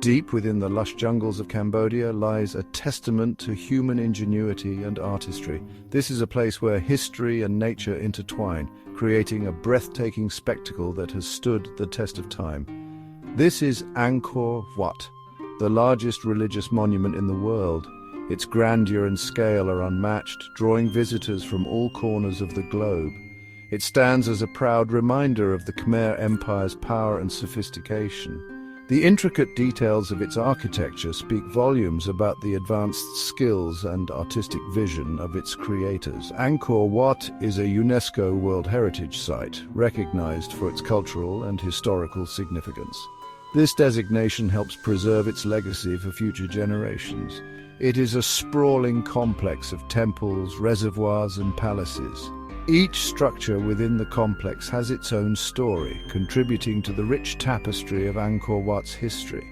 Deep within the lush jungles of Cambodia lies a testament to human ingenuity and artistry. This is a place where history and nature intertwine, creating a breathtaking spectacle that has stood the test of time. This is Angkor Wat, the largest religious monument in the world. Its grandeur and scale are unmatched, drawing visitors from all corners of the globe. It stands as a proud reminder of the Khmer Empire's power and sophistication. The intricate details of its architecture speak volumes about the advanced skills and artistic vision of its creators. Angkor Wat is a UNESCO World Heritage Site, recognized for its cultural and historical significance. This designation helps preserve its legacy for future generations. It is a sprawling complex of temples, reservoirs, and palaces. Each structure within the complex has its own story, contributing to the rich tapestry of Angkor Wat's history.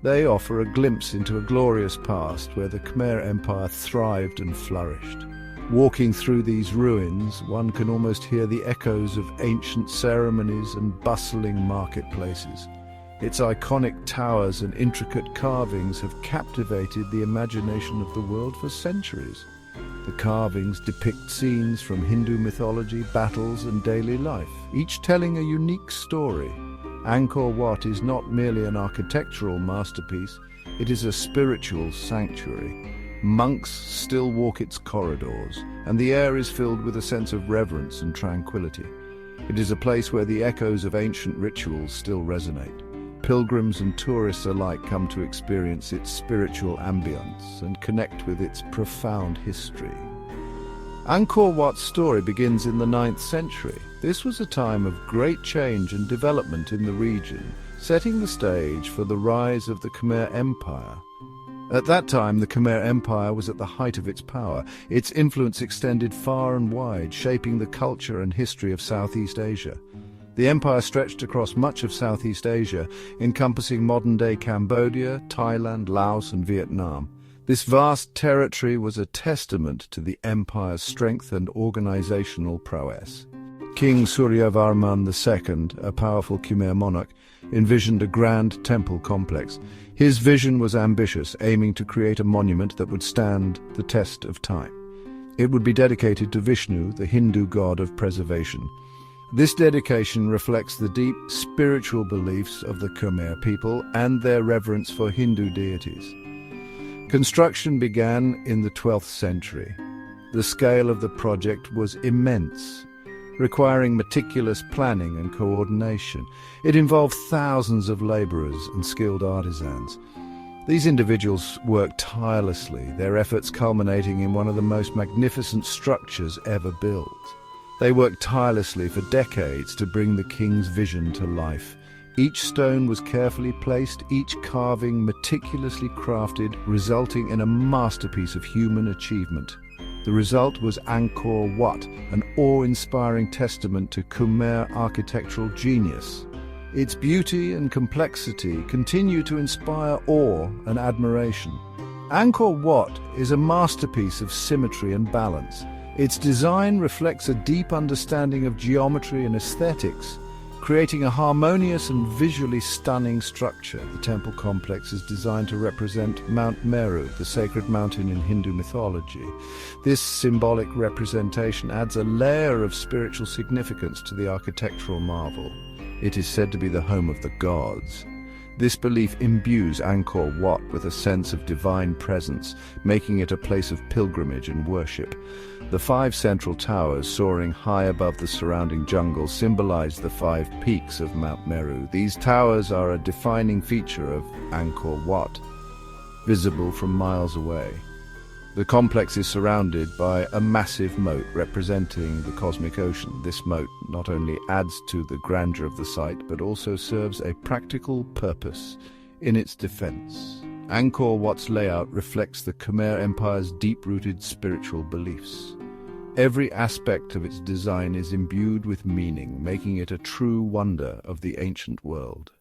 They offer a glimpse into a glorious past where the Khmer Empire thrived and flourished. Walking through these ruins, one can almost hear the echoes of ancient ceremonies and bustling marketplaces. Its iconic towers and intricate carvings have captivated the imagination of the world for centuries. The carvings depict scenes from Hindu mythology, battles, and daily life, each telling a unique story. Angkor Wat is not merely an architectural masterpiece, it is a spiritual sanctuary. Monks still walk its corridors, and the air is filled with a sense of reverence and tranquility. It is a place where the echoes of ancient rituals still resonate. Pilgrims and tourists alike come to experience its spiritual ambience and connect with its profound history. Angkor Wat's story begins in the 9th century. This was a time of great change and development in the region, setting the stage for the rise of the Khmer Empire. At that time, the Khmer Empire was at the height of its power. Its influence extended far and wide, shaping the culture and history of Southeast Asia. The empire stretched across much of Southeast Asia, encompassing modern-day Cambodia, Thailand, Laos, and Vietnam. This vast territory was a testament to the empire's strength and organizational prowess. King Suryavarman II, a powerful Khmer monarch, envisioned a grand temple complex. His vision was ambitious, aiming to create a monument that would stand the test of time. It would be dedicated to Vishnu, the Hindu god of preservation. This dedication reflects the deep spiritual beliefs of the Khmer people and their reverence for Hindu deities. Construction began in the 12th century. The scale of the project was immense, requiring meticulous planning and coordination. It involved thousands of laborers and skilled artisans. These individuals worked tirelessly, their efforts culminating in one of the most magnificent structures ever built. They worked tirelessly for decades to bring the king's vision to life. Each stone was carefully placed, each carving meticulously crafted, resulting in a masterpiece of human achievement. The result was Angkor Wat, an awe-inspiring testament to Khmer architectural genius. Its beauty and complexity continue to inspire awe and admiration. Angkor Wat is a masterpiece of symmetry and balance. Its design reflects a deep understanding of geometry and aesthetics, creating a harmonious and visually stunning structure. The temple complex is designed to represent Mount Meru, the sacred mountain in Hindu mythology. This symbolic representation adds a layer of spiritual significance to the architectural marvel. It is said to be the home of the gods. This belief imbues Angkor Wat with a sense of divine presence, making it a place of pilgrimage and worship. The 5 central towers soaring high above the surrounding jungle symbolize the 5 peaks of Mount Meru. These towers are a defining feature of Angkor Wat, visible from miles away. The complex is surrounded by a massive moat representing the cosmic ocean. This moat not only adds to the grandeur of the site, but also serves a practical purpose in its defense. Angkor Wat's layout reflects the Khmer Empire's deep-rooted spiritual beliefs. Every aspect of its design is imbued with meaning, making it a true wonder of the ancient world.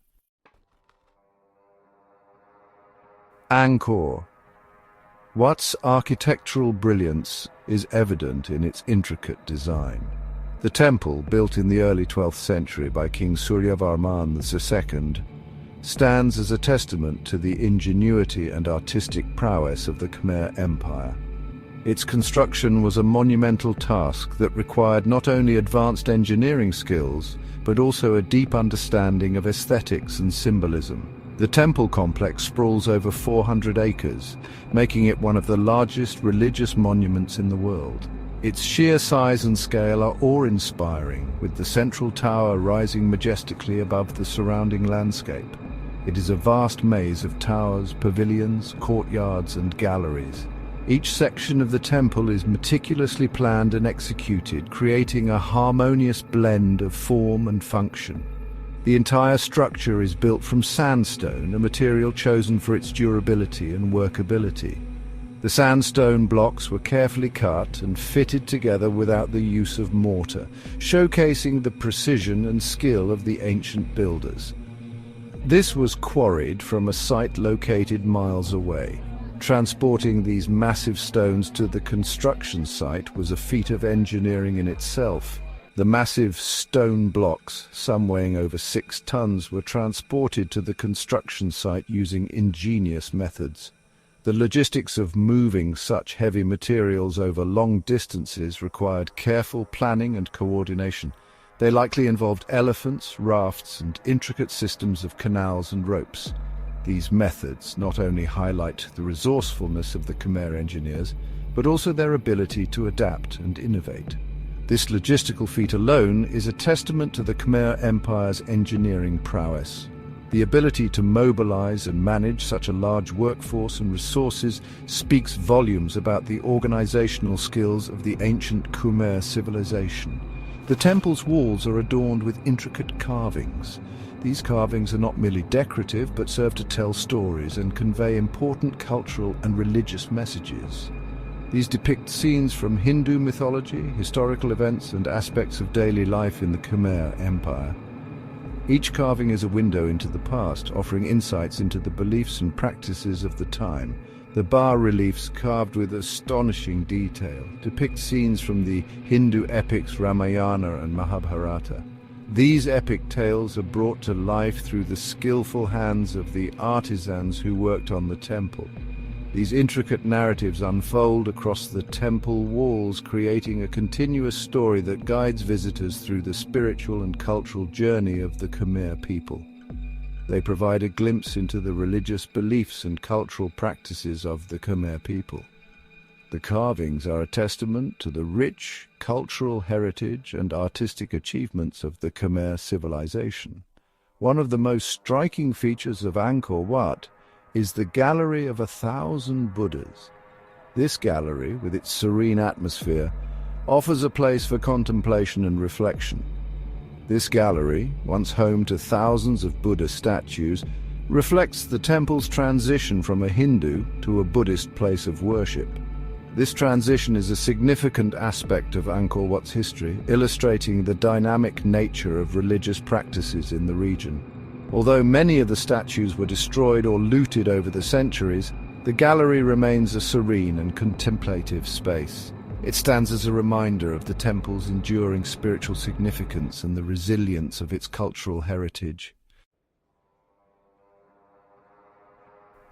Angkor Wat's architectural brilliance is evident in its intricate design. The temple, built in the early 12th century by King Suryavarman II, stands as a testament to the ingenuity and artistic prowess of the Khmer Empire. Its construction was a monumental task that required not only advanced engineering skills, but also a deep understanding of aesthetics and symbolism. The temple complex sprawls over 400 acres, making it one of the largest religious monuments in the world. Its sheer size and scale are awe-inspiring, with the central tower rising majestically above the surrounding landscape. It is a vast maze of towers, pavilions, courtyards, and galleries. Each section of the temple is meticulously planned and executed, creating a harmonious blend of form and function. The entire structure is built from sandstone, a material chosen for its durability and workability. The sandstone blocks were carefully cut and fitted together without the use of mortar, showcasing the precision and skill of the ancient builders. This was quarried from a site located miles away. Transporting these massive stones to the construction site was a feat of engineering in itself. The massive stone blocks, some weighing over 6 tons, were transported to the construction site using ingenious methods. The logistics of moving such heavy materials over long distances required careful planning and coordination. They likely involved elephants, rafts, and intricate systems of canals and ropes. These methods not only highlight the resourcefulness of the Khmer engineers, but also their ability to adapt and innovate. This logistical feat alone is a testament to the Khmer Empire's engineering prowess. The ability to mobilize and manage such a large workforce and resources speaks volumes about the organizational skills of the ancient Khmer civilization. The temple's walls are adorned with intricate carvings. These carvings are not merely decorative, but serve to tell stories and convey important cultural and religious messages. These depict scenes from Hindu mythology, historical events, and aspects of daily life in the Khmer Empire. Each carving is a window into the past, offering insights into the beliefs and practices of the time. The bas-reliefs, carved with astonishing detail, depict scenes from the Hindu epics Ramayana and Mahabharata. These epic tales are brought to life through the skillful hands of the artisans who worked on the temple. These intricate narratives unfold across the temple walls, creating a continuous story that guides visitors through the spiritual and cultural journey of the Khmer people. They provide a glimpse into the religious beliefs and cultural practices of the Khmer people. The carvings are a testament to the rich cultural heritage and artistic achievements of the Khmer civilization. One of the most striking features of Angkor Wat is the Gallery of 1,000 Buddhas. This gallery, with its serene atmosphere, offers a place for contemplation and reflection. This gallery, once home to thousands of Buddha statues, reflects the temple's transition from a Hindu to a Buddhist place of worship. This transition is a significant aspect of Angkor Wat's history, illustrating the dynamic nature of religious practices in the region. Although many of the statues were destroyed or looted over the centuries, the gallery remains a serene and contemplative space. It stands as a reminder of the temple's enduring spiritual significance and the resilience of its cultural heritage.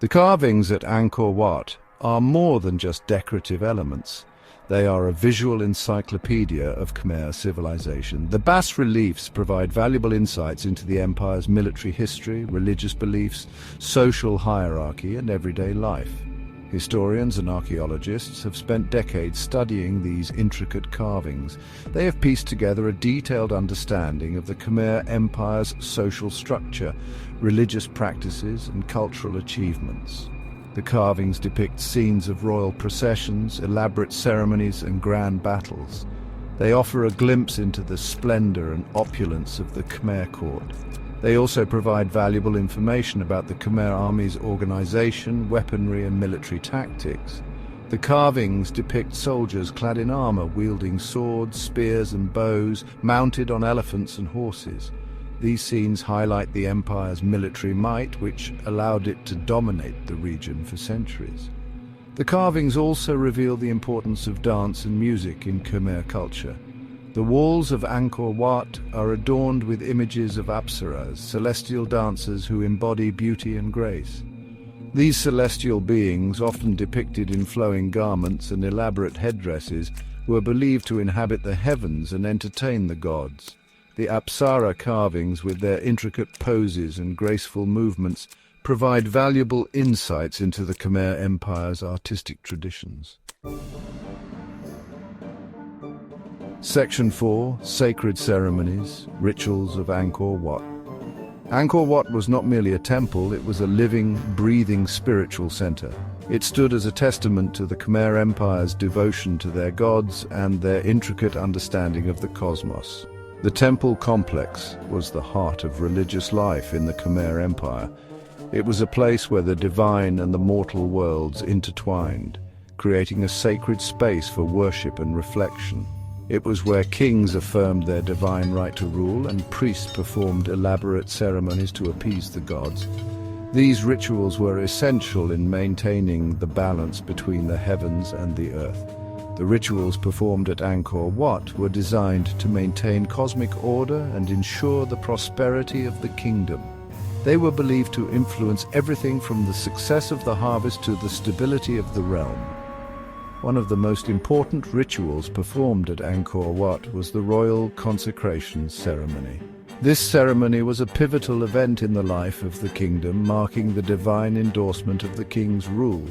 The carvings at Angkor Wat are more than just decorative elements. They are a visual encyclopedia of Khmer civilization. The bas-reliefs provide valuable insights into the empire's military history, religious beliefs, social hierarchy, and everyday life. Historians and archaeologists have spent decades studying these intricate carvings. They have pieced together a detailed understanding of the Khmer Empire's social structure, religious practices, and cultural achievements. The carvings depict scenes of royal processions, elaborate ceremonies, and grand battles. They offer a glimpse into the splendor and opulence of the Khmer court. They also provide valuable information about the Khmer army's organization, weaponry, and military tactics. The carvings depict soldiers clad in armor, wielding swords, spears, and bows, mounted on elephants and horses. These scenes highlight the empire's military might, which allowed it to dominate the region for centuries. The carvings also reveal the importance of dance and music in Khmer culture. The walls of Angkor Wat are adorned with images of apsaras, celestial dancers who embody beauty and grace. These celestial beings, often depicted in flowing garments and elaborate headdresses, were believed to inhabit the heavens and entertain the gods. The apsara carvings, with their intricate poses and graceful movements, provide valuable insights into the Khmer Empire's artistic traditions. Section 4. Sacred Ceremonies, Rituals of Angkor Wat. Angkor Wat was not merely a temple, it was a living, breathing spiritual center. It stood as a testament to the Khmer Empire's devotion to their gods and their intricate understanding of the cosmos. The temple complex was the heart of religious life in the Khmer Empire. It was a place where the divine and the mortal worlds intertwined, creating a sacred space for worship and reflection. It was where kings affirmed their divine right to rule and priests performed elaborate ceremonies to appease the gods. These rituals were essential in maintaining the balance between the heavens and the earth. The rituals performed at Angkor Wat were designed to maintain cosmic order and ensure the prosperity of the kingdom. They were believed to influence everything from the success of the harvest to the stability of the realm. One of the most important rituals performed at Angkor Wat was the royal consecration ceremony. This ceremony was a pivotal event in the life of the kingdom, marking the divine endorsement of the king's rule.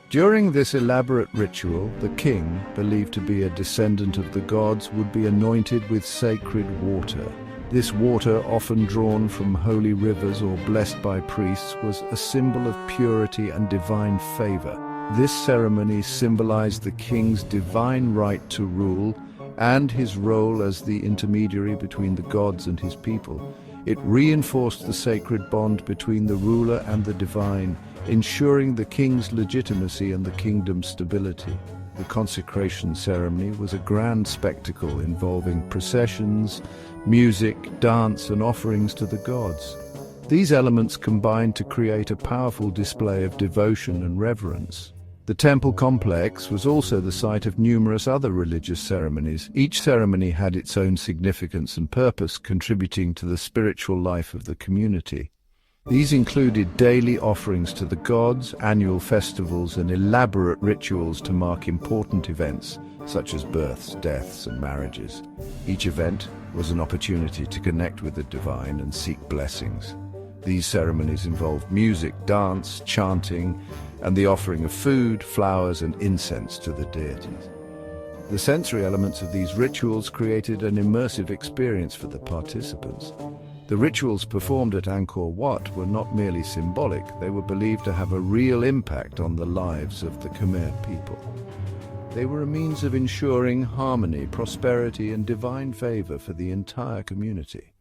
During this elaborate ritual, the king, believed to be a descendant of the gods, would be anointed with sacred water. This water, often drawn from holy rivers or blessed by priests, was a symbol of purity and divine favor. This ceremony symbolized the king's divine right to rule and his role as the intermediary between the gods and his people. It reinforced the sacred bond between the ruler and the divine, ensuring the king's legitimacy and the kingdom's stability. The consecration ceremony was a grand spectacle involving processions, music, dance, and offerings to the gods. These elements combined to create a powerful display of devotion and reverence. The temple complex was also the site of numerous other religious ceremonies. Each ceremony had its own significance and purpose, contributing to the spiritual life of the community. These included daily offerings to the gods, annual festivals, and elaborate rituals to mark important events, such as births, deaths, and marriages. Each event was an opportunity to connect with the divine and seek blessings. These ceremonies involved music, dance, chanting, and the offering of food, flowers, and incense to the deities. The sensory elements of these rituals created an immersive experience for the participants. The rituals performed at Angkor Wat were not merely symbolic, they were believed to have a real impact on the lives of the Khmer people. They were a means of ensuring harmony, prosperity, and divine favor for the entire community.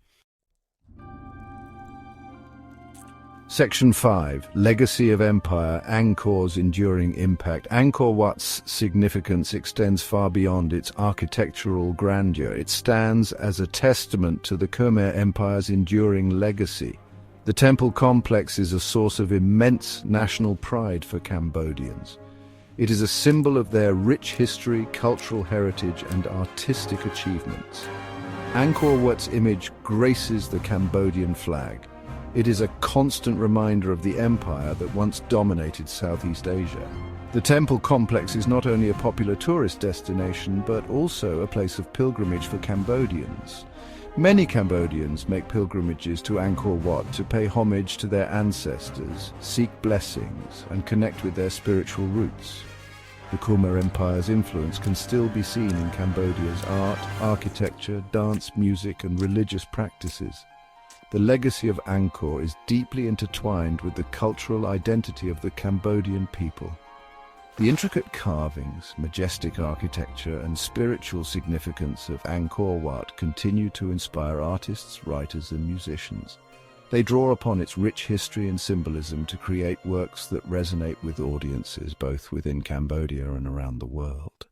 Section 5. Legacy of Empire, Angkor's enduring impact. Angkor Wat's significance extends far beyond its architectural grandeur. It stands as a testament to the Khmer Empire's enduring legacy. The temple complex is a source of immense national pride for Cambodians. It is a symbol of their rich history, cultural heritage, and artistic achievements. Angkor Wat's image graces the Cambodian flag. It is a constant reminder of the empire that once dominated Southeast Asia. The temple complex is not only a popular tourist destination, but also a place of pilgrimage for Cambodians. Many Cambodians make pilgrimages to Angkor Wat to pay homage to their ancestors, seek blessings, and connect with their spiritual roots. The Khmer Empire's influence can still be seen in Cambodia's art, architecture, dance, music, and religious practices. The legacy of Angkor is deeply intertwined with the cultural identity of the Cambodian people. The intricate carvings, majestic architecture, and spiritual significance of Angkor Wat continue to inspire artists, writers, and musicians. They draw upon its rich history and symbolism to create works that resonate with audiences both within Cambodia and around the world.